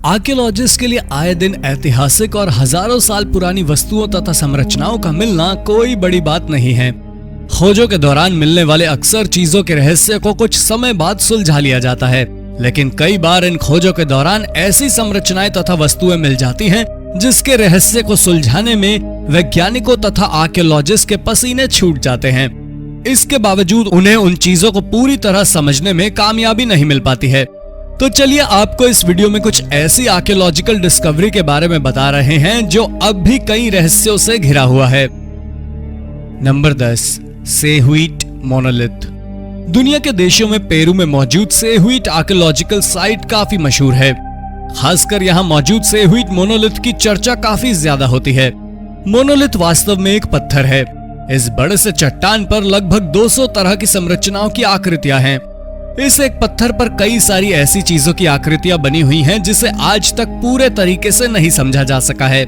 Archaeologist के लिए आए दिन ऐतिहासिक और हजारों साल पुरानी वस्तुओं तथा संरचनाओं का मिलना कोई बड़ी बात नहीं है। खोजों के दौरान मिलने वाले अक्सर चीजों के रहस्य को कुछ समय बाद सुलझा लिया जाता है, लेकिन कई बार इन खोजों के दौरान ऐसी संरचनाएं तथा वस्तुएं मिल जाती हैं जिसके रहस्य को सुलझाने में वैज्ञानिकों तथा आर्कियोलॉजिस्ट के पसीने छूट जाते हैं। इसके बावजूद उन्हें उन चीजों को पूरी तरह समझने में कामयाबी नहीं मिल पाती है। तो चलिए आपको इस वीडियो में कुछ ऐसी आर्कियोलॉजिकल डिस्कवरी के बारे में बता रहे हैं जो अब भी कई रहस्यों से घिरा हुआ है। नंबर 10, सेहुइट मोनोलिथ। दुनिया के देशों में पेरू में मौजूद सेहुइट आर्कियोलॉजिकल साइट काफी मशहूर है। खासकर यहाँ मौजूद सेहुइट मोनोलिथ की चर्चा काफी ज्यादा होती है। मोनोलिथ वास्तव में एक पत्थर है। इस बड़े से चट्टान पर लगभग 200 तरह की संरचनाओं की आकृतियां हैं। इस एक पत्थर पर कई सारी ऐसी चीजों की आकृतियां बनी हुई हैं जिसे आज तक पूरे तरीके से नहीं समझा जा सका है।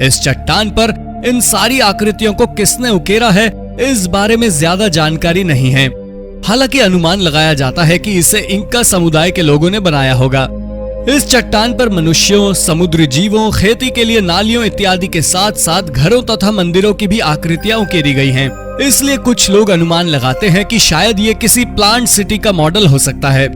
इस चट्टान पर इन सारी आकृतियों को किसने उकेरा है, इस बारे में ज्यादा जानकारी नहीं है। हालांकि अनुमान लगाया जाता है कि इसे इंका समुदाय के लोगों ने बनाया होगा। इस चट्टान पर मनुष्यों, समुद्री जीवों, खेती के लिए नालियों इत्यादि के साथ साथ घरों तथा मंदिरों की भी आकृतियां उकेरी गई हैं। इसलिए कुछ लोग अनुमान लगाते हैं कि शायद ये किसी प्लांट सिटी का मॉडल हो सकता है।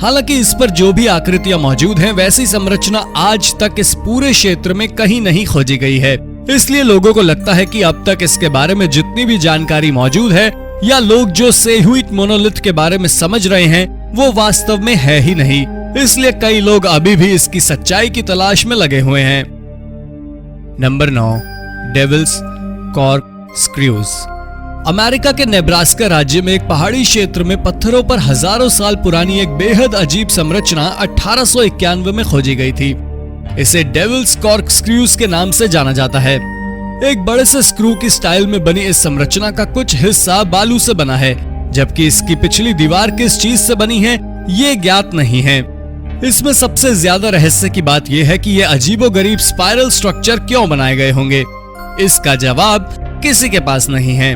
हालांकि इस पर जो भी आकृतियां मौजूद हैं, वैसी संरचना आज तक इस पूरे क्षेत्र में कहीं नहीं खोजी गई है। इसलिए लोगों को लगता है कि अब तक इसके बारे में जितनी भी जानकारी मौजूद है या लोग जो सेहुइट मोनोलिथ के बारे में समझ रहे हैं, वो वास्तव में है ही नहीं। इसलिए कई लोग अभी भी इसकी सच्चाई की तलाश में लगे हुए हैं। Number 9, Devil's Corkscrews. अमेरिका के नेब्रास्का राज्य में एक पहाड़ी क्षेत्र में पत्थरों पर हजारों साल पुरानी एक बेहद अजीब संरचना 1891 में खोजी गई थी। इसे डेविल्स कॉर्कस्क्रूज के नाम से जाना जाता है। एक बड़े से स्क्रू की स्टाइल में बनी इस संरचना का कुछ हिस्सा बालू से बना है, जबकि इसकी पिछली दीवार किस चीज से बनी है ये ज्ञात नहीं है। इसमें सबसे ज्यादा रहस्य की बात यह है कि ये अजीबोगरीब स्पाइरल स्ट्रक्चर क्यों बनाए गए होंगे। इसका जवाब किसी के पास नहीं है।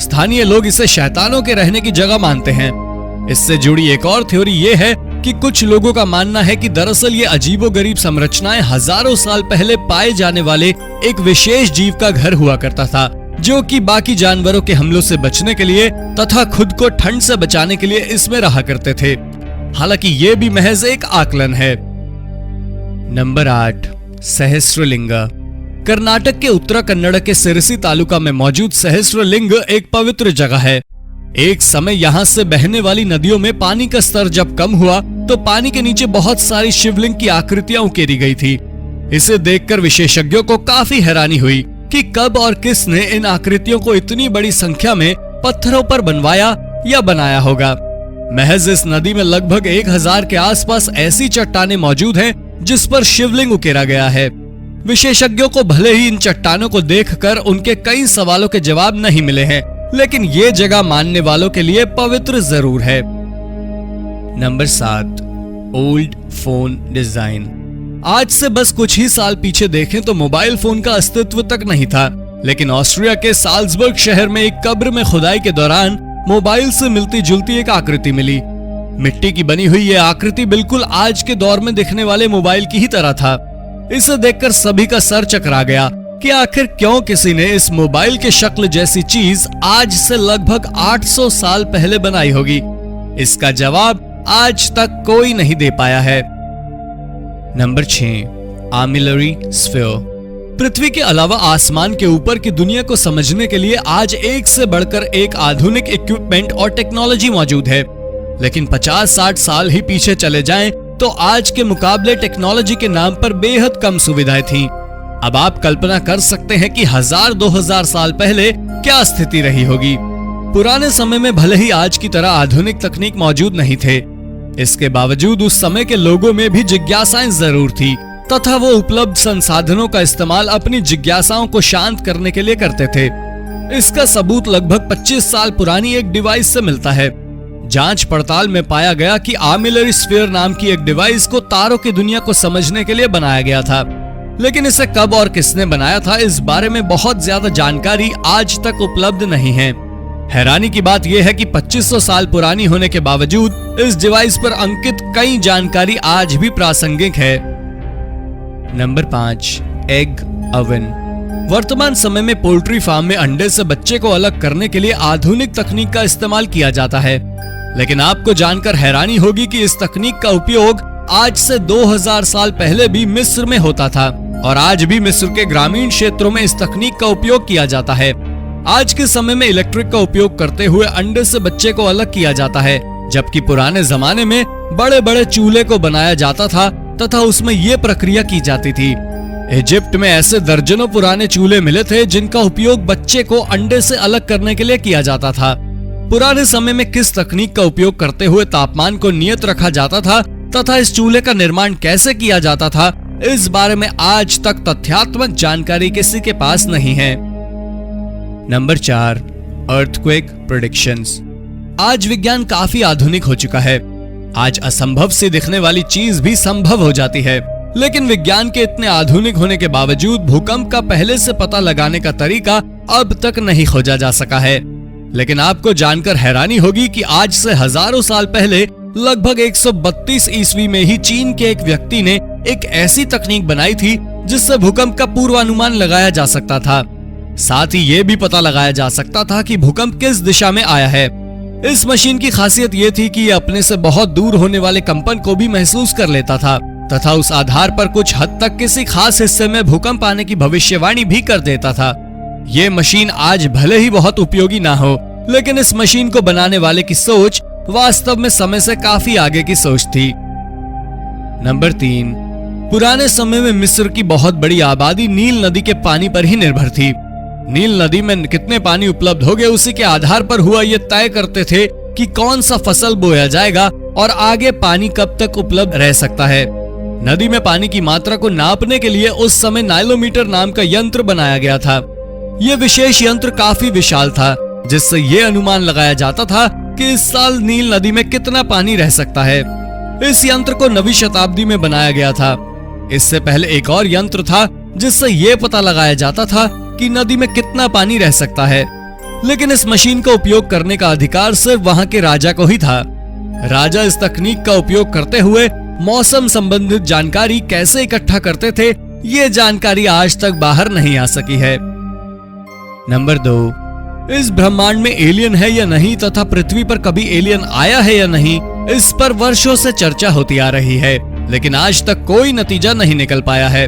स्थानीय लोग इसे शैतानों के रहने की जगह मानते हैं। इससे जुड़ी एक और थ्योरी ये है कि कुछ लोगों का मानना है कि दरअसल ये अजीबोगरीब संरचनाएं हजारों साल पहले पाए जाने वाले एक विशेष जीव का घर हुआ करता था, जो कि बाकी जानवरों के हमलों से बचने के लिए तथा खुद को ठंड से बचाने के लिए इसमें रहा करते थे। हालांकि ये भी महज एक आकलन है। नंबर 8, सहस्रलिंगा। कर्नाटक के उत्तरा कन्नड़ के सिरसी तालुका में मौजूद सहस्रलिंग एक पवित्र जगह है। एक समय यहाँ से बहने वाली नदियों में पानी का स्तर जब कम हुआ तो पानी के नीचे बहुत सारी शिवलिंग की आकृतियां उकेरी गई थी। इसे देखकर विशेषज्ञों को काफी हैरानी हुई कि कब और किसने इन आकृतियों को इतनी बड़ी संख्या में पत्थरों पर बनवाया या बनाया होगा। महज इस नदी में लगभग 1000 के आसपास ऐसी चट्टानें मौजूद हैं जिस पर शिवलिंग उकेरा गया है। विशेषज्ञों को भले ही इन चट्टानों को देखकर उनके कई सवालों के जवाब नहीं मिले हैं, लेकिन ये जगह मानने वालों के लिए पवित्र जरूर है। Number 7, old phone design. आज से बस कुछ ही साल पीछे देखें तो मोबाइल फोन का अस्तित्व तक नहीं था, लेकिन ऑस्ट्रिया के साल्जबर्ग शहर में एक कब्र में खुदाई के दौरान मोबाइल से मिलती जुलती एक आकृति मिली। मिट्टी की बनी हुई ये आकृति बिल्कुल आज के दौर में दिखने वाले मोबाइल की ही तरह था। इसे देखकर सभी का सर चकरा गया कि आखिर क्यों किसी ने इस मोबाइल के शक्ल जैसी चीज आज से लगभग 800 साल पहले बनाई होगी। इसका जवाब आज तक कोई नहीं दे पाया है। Number 6, आर्मिलरी sphere. पृथ्वी के अलावा आसमान के ऊपर की दुनिया को समझने के लिए आज एक से बढ़कर एक आधुनिक इक्विपमेंट और टेक्नोलॉजी मौजूद है, लेकिन 50-60 साल ही पीछे चले जाएं तो आज के मुकाबले टेक्नोलॉजी के नाम पर बेहद कम सुविधाएं थीं। अब आप कल्पना कर सकते हैं कि 1000-2000 साल पहले क्या स्थिति रही होगी। पुराने समय में भले ही आज की तरह आधुनिक तकनीक मौजूद नहीं थे, इसके बावजूद उस समय के लोगों में भी जिज्ञासाएं जरूर थी तथा वो उपलब्ध संसाधनों का इस्तेमाल अपनी जिज्ञासाओं को शांत करने के लिए करते थे। इसका सबूत लगभग 25 साल पुरानी एक डिवाइस से मिलता है। जांच पड़ताल में पाया गया कि आर्मिलरी स्फीयर नाम की एक डिवाइस को तारों की दुनिया को समझने के लिए बनाया गया था, लेकिन इसे कब और किसने बनाया था इस बारे में बहुत ज्यादा जानकारी आज तक उपलब्ध नहीं है। हैरानी की बात यह है कि 2500 साल पुरानी होने के बावजूद इस डिवाइस पर अंकित कई जानकारी आज भी प्रासंगिक है। Number 5, egg oven. वर्तमान समय में पोल्ट्री फार्म में अंडे से बच्चे को अलग करने के लिए आधुनिक तकनीक का इस्तेमाल किया जाता है, लेकिन आपको जानकर हैरानी होगी कि इस तकनीक का उपयोग आज से 2000 साल पहले भी मिस्र में होता था और आज भी मिस्र के ग्रामीण क्षेत्रों में इस तकनीक का उपयोग किया जाता है। आज के समय में इलेक्ट्रिक का उपयोग करते हुए अंडे से बच्चे को अलग किया जाता है, जबकि पुराने जमाने में बड़े बड़े चूल्हे को बनाया जाता था तथा उसमें ये प्रक्रिया की जाती थी। इजिप्ट में ऐसे दर्जनों पुराने चूल्हे मिले थे जिनका उपयोग बच्चे को अंडे से अलग करने के लिए किया जाता था। पुराने समय में किस तकनीक का उपयोग करते हुए तापमान को नियत रखा जाता था तथा इस चूल्हे का निर्माण कैसे किया जाता था, इस बारे में आज तक तथ्यात्मक जानकारी किसी के पास नहीं है। Number 4, earthquake predictions. आज विज्ञान काफी आधुनिक हो चुका है। आज असंभव से दिखने वाली चीज भी संभव हो जाती है, लेकिन विज्ञान के इतने आधुनिक होने के बावजूद भूकंप का पहले से पता लगाने का तरीका अब तक नहीं खोजा जा सका है। लेकिन आपको जानकर हैरानी होगी कि आज से हजारों साल पहले लगभग 132 ईस्वी में ही चीन के एक व्यक्ति ने एक ऐसी तकनीक बनाई थी जिससे भूकंप का पूर्वानुमान लगाया जा सकता था। साथ ही ये भी पता लगाया जा सकता था कि भूकंप किस दिशा में आया है। इस मशीन की खासियत ये थी कि ये अपने से बहुत दूर होने वाले कंपन को भी महसूस कर लेता था तथा उस आधार पर कुछ हद तक किसी खास हिस्से में भूकंप आने की भविष्यवाणी भी कर देता था। ये मशीन आज भले ही बहुत उपयोगी ना हो, लेकिन इस मशीन को बनाने वाले की सोच वास्तव में समय से काफी आगे की सोच थी। नंबर 3, पुराने समय में मिस्र की बहुत बड़ी आबादी नील नदी के पानी पर ही निर्भर थी। नील नदी में कितने पानी उपलब्ध होंगे उसी के आधार पर हुआ ये तय करते थे कि कौन सा फसल बोया जाएगा और आगे पानी कब तक उपलब्ध रह सकता है। नदी में पानी की मात्रा को नापने के लिए उस समय नाइलोमीटर नाम का यंत्र बनाया गया था। यह विशेष यंत्र काफी विशाल था, जिससे ये अनुमान लगाया जाता था कि इस साल नील नदी में कितना पानी रह सकता है। इस यंत्र को 9वीं शताब्दी में बनाया गया था। इससे पहले एक और यंत्र था जिससे ये पता लगाया जाता था कि नदी में कितना पानी रह सकता है, लेकिन इस मशीन का उपयोग करने का अधिकार सिर्फ वहां के राजा को ही था। राजा इस तकनीक का उपयोग करते हुए मौसम संबंधित जानकारी कैसे इकट्ठा करते थे, ये जानकारी आज तक बाहर नहीं आ सकी है। नंबर 2, इस ब्रह्मांड में एलियन है या नहीं तथा पृथ्वी पर कभी एलियन आया है या नहीं, इस पर वर्षों से चर्चा होती आ रही है, लेकिन आज तक कोई नतीजा नहीं निकल पाया है।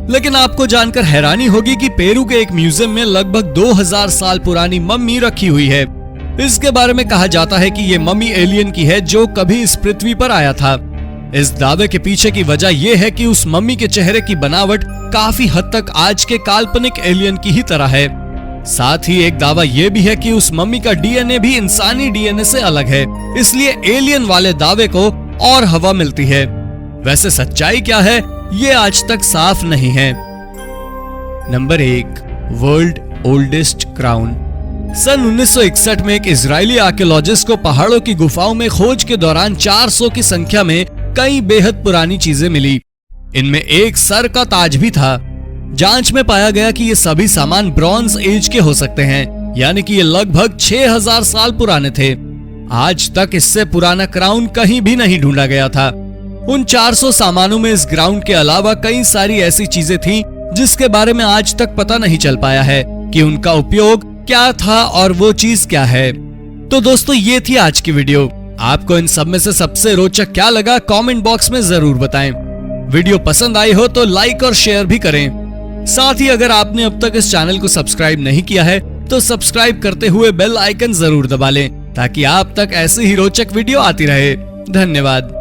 लेकिन आपको जानकर हैरानी होगी कि पेरू के एक म्यूजियम में लगभग 2000 साल पुरानी मम्मी रखी हुई है। इसके बारे में कहा जाता है कि ये मम्मी एलियन की है जो कभी इस पृथ्वी पर आया था। इस दावे के पीछे की वजह यह है कि उस मम्मी के चेहरे की बनावट काफी हद तक आज के काल्पनिक एलियन की ही तरह है। साथ ही एक दावा यह भी है कि उस मम्मी का डीएनए भी इंसानी डीएनए से अलग है, इसलिए एलियन वाले दावे को और हवा मिलती है। वैसे सच्चाई क्या है ये आज तक साफ नहीं है। Number 1, world oldest crown. सन 1961 में एक इजरायली आर्कियोलॉजिस्ट को पहाड़ों की गुफाओं में खोज के दौरान 400 की संख्या में कई बेहद पुरानी चीजें मिली। इनमें एक सर का ताज भी था। जांच में पाया गया कि ये सभी सामान ब्रॉन्ज एज के हो सकते हैं, यानी कि ये लगभग 6000 साल पुराने थे। आज तक इससे पुराना क्राउन कहीं भी नहीं ढूंढा गया था। उन 400 सामानों में इस ग्राउंड के अलावा कई सारी ऐसी चीजें थीं जिसके बारे में आज तक पता नहीं चल पाया है कि उनका उपयोग क्या था और वो चीज क्या है। तो दोस्तों ये थी आज की वीडियो। आपको इन सब में से सबसे रोचक क्या लगा कमेंट बॉक्स में जरूर बताएं। वीडियो पसंद आई हो तो लाइक और शेयर भी करें। साथ ही अगर आपने अब तक इस चैनल को सब्सक्राइब नहीं किया है तो सब्सक्राइब करते हुए बेल आइकन जरूर दबा लें ताकि आप तक ऐसी ही रोचक वीडियो आती रहे। धन्यवाद।